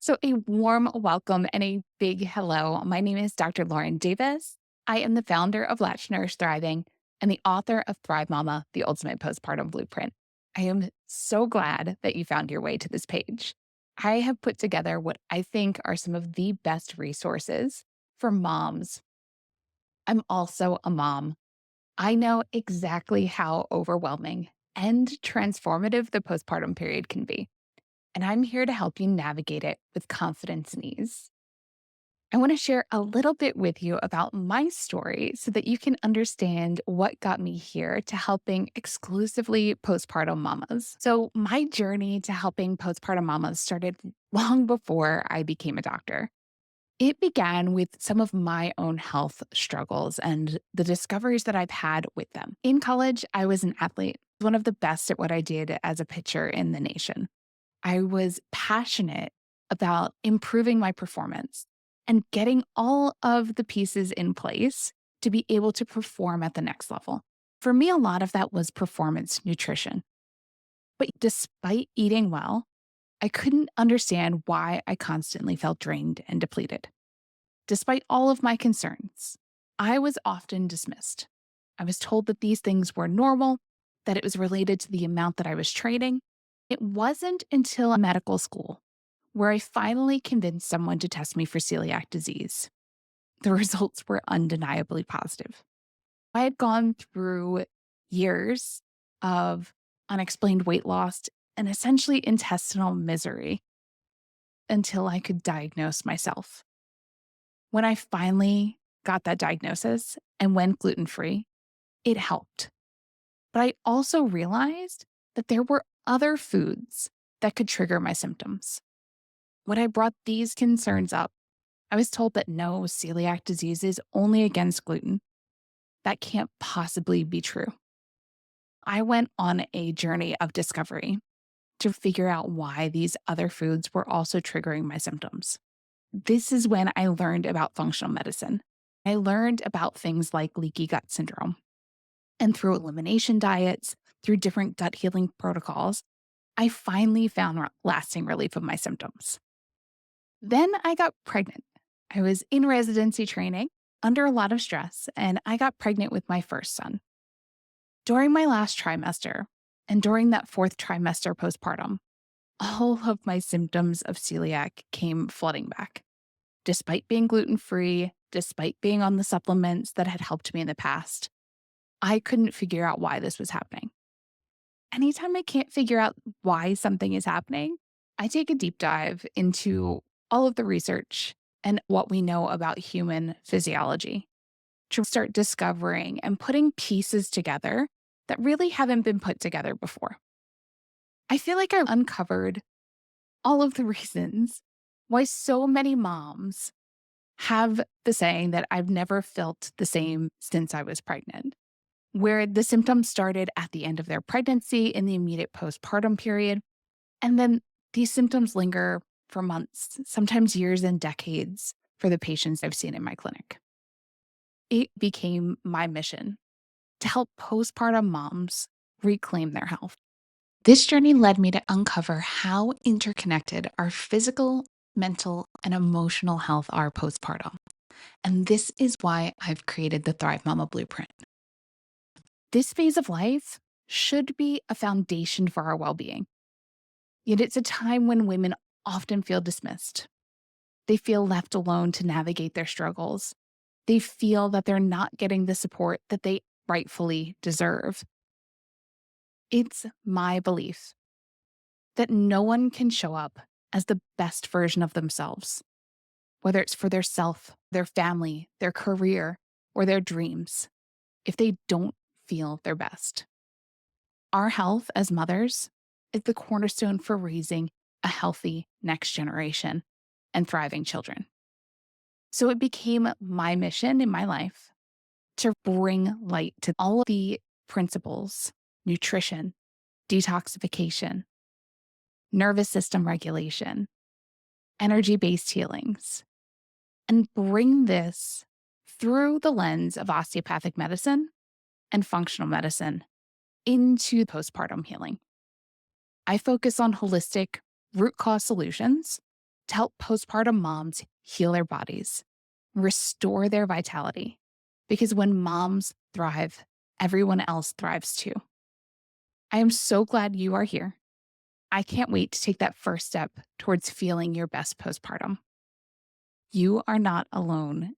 So, a warm welcome and a big hello. My name is Dr. Lauren Davis. I am the founder of Latch Nourish Thriving and the author of Thrive Mama, the Ultimate Postpartum Blueprint. I am so glad that you found your way to this page. I have put together what I think are some of the best resources for moms. I'm also a mom. I know exactly how overwhelming and transformative the postpartum period can be, and I'm here to help you navigate it with confidence and ease. I want to share a little bit with you about my story so that you can understand what got me here to helping exclusively postpartum mamas. So, my journey to helping postpartum mamas started long before I became a doctor. It began with some of my own health struggles and the discoveries that I've had with them. In college, I was an athlete, one of the best at what I did as a pitcher in the nation. I was passionate about improving my performance and getting all of the pieces in place to be able to perform at the next level. For me, a lot of that was performance nutrition. But despite eating well, I couldn't understand why I constantly felt drained and depleted. Despite all of my concerns, I was often dismissed. I was told that these things were normal, that it was related to the amount that I was training. It wasn't until medical school where I finally convinced someone to test me for celiac disease. The results were undeniably positive. I had gone through years of unexplained weight loss and essentially intestinal misery until I could diagnose myself. When I finally got that diagnosis and went gluten free, it helped. But I also realized that there were other foods that could trigger my symptoms. When I brought these concerns up, I was told that no, celiac disease is only against gluten. That can't possibly be true. I went on a journey of discovery to figure out why these other foods were also triggering my symptoms. This is when I learned about functional medicine. I learned about things like leaky gut syndrome. And through elimination diets, through different gut healing protocols, I finally found lasting relief of my symptoms. Then I got pregnant. I was in residency training under a lot of stress, and I got pregnant with my first son. During my last trimester, and during that fourth trimester postpartum, all of my symptoms of celiac came flooding back. Despite being gluten free, despite being on the supplements that had helped me in the past, I couldn't figure out why this was happening. Anytime I can't figure out why something is happening, I take a deep dive into all of the research and what we know about human physiology to start discovering and putting pieces together that really haven't been put together before. I feel like I've uncovered all of the reasons why so many moms have the saying that I've never felt the same since I was pregnant, where the symptoms started at the end of their pregnancy in the immediate postpartum period. And then these symptoms linger for months, sometimes years and decades for the patients I've seen in my clinic. It became my mission to help postpartum moms reclaim their health. This journey led me to uncover how interconnected our physical, mental, and emotional health are postpartum. And this is why I've created the Thrive Mama Blueprint. This phase of life should be a foundation for our well being. Yet it's a time when women often feel dismissed. They feel left alone to navigate their struggles. They feel that they're not getting the support that they rightfully deserve. It's my belief that no one can show up as the best version of themselves, whether it's for their self, their family, their career, or their dreams, if they don't feel their best. Our health as mothers is the cornerstone for raising a healthy next generation and thriving children. So it became my mission in my life to bring light to all of the principles, nutrition, detoxification, nervous system regulation, energy based healings, and bring this through the lens of osteopathic medicine and functional medicine into postpartum healing. I focus on holistic root cause solutions to help postpartum moms heal their bodies, restore their vitality. Because when moms thrive, everyone else thrives too. I am so glad you are here. I can't wait to take that first step towards feeling your best postpartum. You are not alone.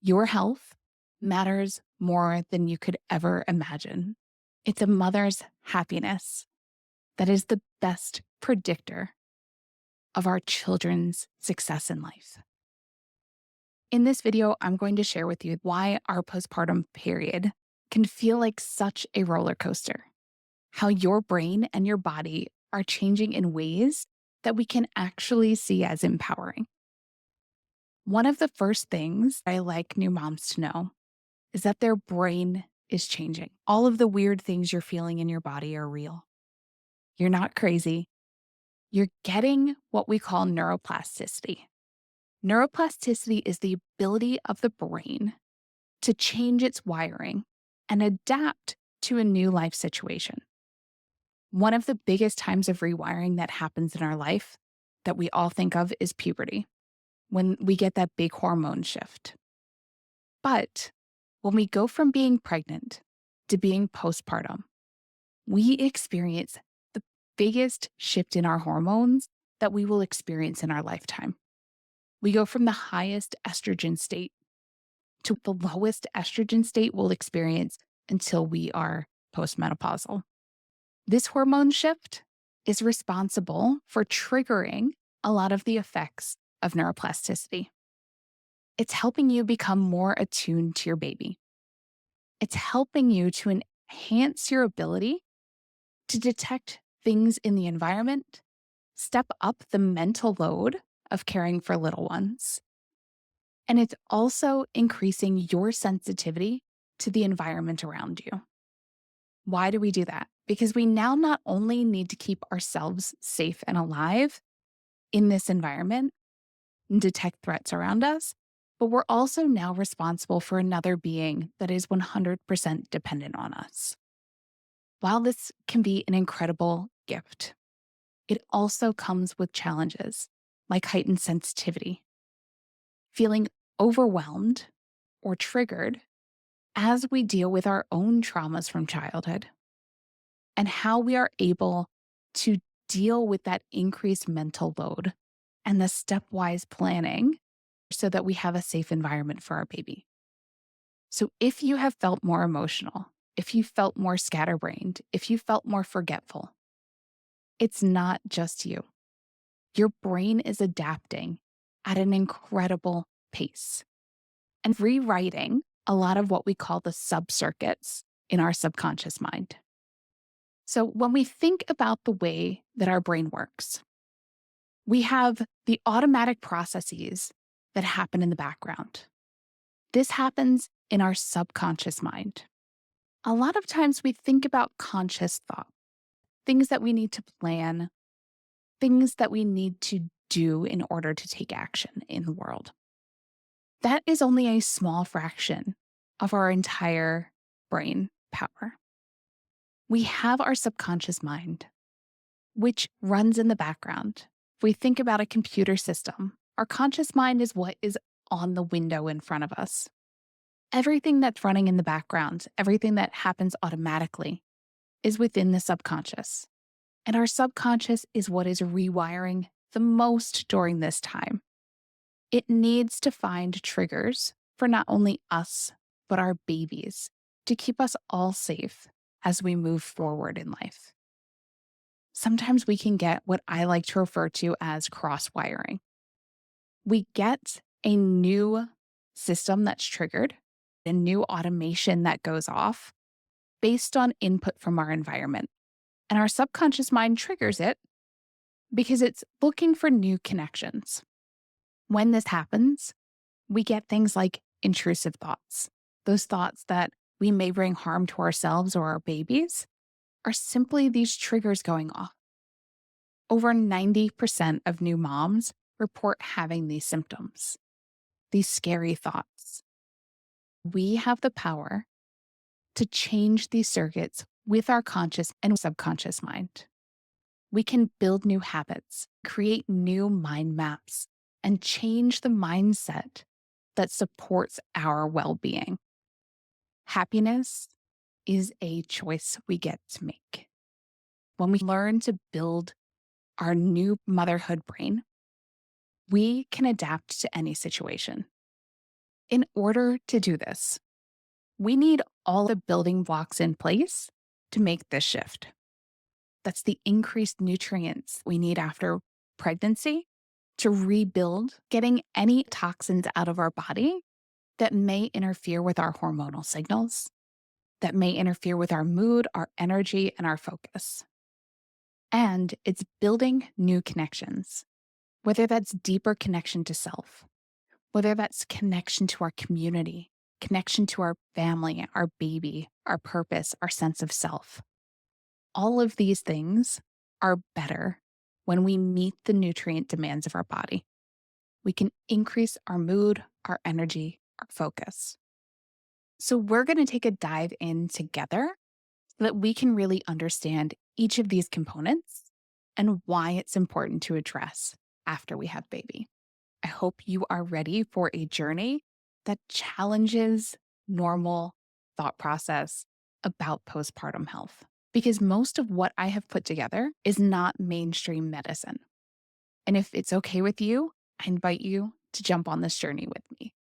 Your health matters more than you could ever imagine. It's a mother's happiness that is the best predictor of our children's success in life. In this video, I'm going to share with you why our postpartum period can feel like such a roller coaster, how your brain and your body are changing in ways that we can actually see as empowering. One of the first things I like new moms to know is that their brain is changing. All of the weird things you're feeling in your body are real. You're not crazy. You're getting what we call neuroplasticity. Neuroplasticity is the ability of the brain to change its wiring and adapt to a new life situation. One of the biggest times of rewiring that happens in our life that we all think of is puberty, when we get that big hormone shift. But when we go from being pregnant to being postpartum, we experience the biggest shift in our hormones that we will experience in our lifetime. We go from the highest estrogen state to the lowest estrogen state we'll experience until we are postmenopausal. This hormone shift is responsible for triggering a lot of the effects of neuroplasticity. It's helping you become more attuned to your baby. It's helping you to enhance your ability to detect things in the environment, step up the mental load of caring for little ones. And it's also increasing your sensitivity to the environment around you. Why do we do that? Because we now not only need to keep ourselves safe and alive in this environment and detect threats around us, but we're also now responsible for another being that is 100% dependent on us. While this can be an incredible gift, it also comes with challenges like heightened sensitivity, feeling overwhelmed or triggered as we deal with our own traumas from childhood, and how we are able to deal with that increased mental load and the stepwise planning so that we have a safe environment for our baby. So if you have felt more emotional, if you felt more scatterbrained, if you felt more forgetful, it's not just you. Your brain is adapting at an incredible pace and rewriting a lot of what we call the subcircuits in our subconscious mind. So when we think about the way that our brain works, we have the automatic processes that happen in the background. This happens in our subconscious mind. A lot of times we think about conscious thought, things that we need to plan, things that we need to do in order to take action in the world. That is only a small fraction of our entire brain power. We have our subconscious mind, which runs in the background. If we think about a computer system, our conscious mind is what is on the window in front of us. Everything that's running in the background, everything that happens automatically, is within the subconscious. And our subconscious is what is rewiring the most during this time. It needs to find triggers for not only us, but our babies to keep us all safe as we move forward in life. Sometimes we can get what I like to refer to as cross-wiring. We get a new system that's triggered, a new automation that goes off based on input from our environment. And our subconscious mind triggers it because it's looking for new connections. When this happens, we get things like intrusive thoughts. Those thoughts that we may bring harm to ourselves or our babies are simply these triggers going off. Over 90% of new moms report having these symptoms, these scary thoughts. We have the power to change these circuits with our conscious and subconscious mind. We can build new habits, create new mind maps, and change the mindset that supports our well being. Happiness is a choice we get to make. When we learn to build our new motherhood brain, we can adapt to any situation. In order to do this, we need all the building blocks in place to make this shift. That's the increased nutrients we need after pregnancy to rebuild, getting any toxins out of our body that may interfere with our hormonal signals, that may interfere with our mood, our energy, and our focus. And it's building new connections, whether that's deeper connection to self, whether that's connection to our community, connection to our family, our baby, our purpose, our sense of self. All of these things are better when we meet the nutrient demands of our body. We can increase our mood, our energy, our focus. So, we're going to take a dive in together so that we can really understand each of these components and why it's important to address after we have baby. I hope you are ready for a journey that challenges normal thought process about postpartum health. Because most of what I have put together is not mainstream medicine. And if it's okay with you, I invite you to jump on this journey with me.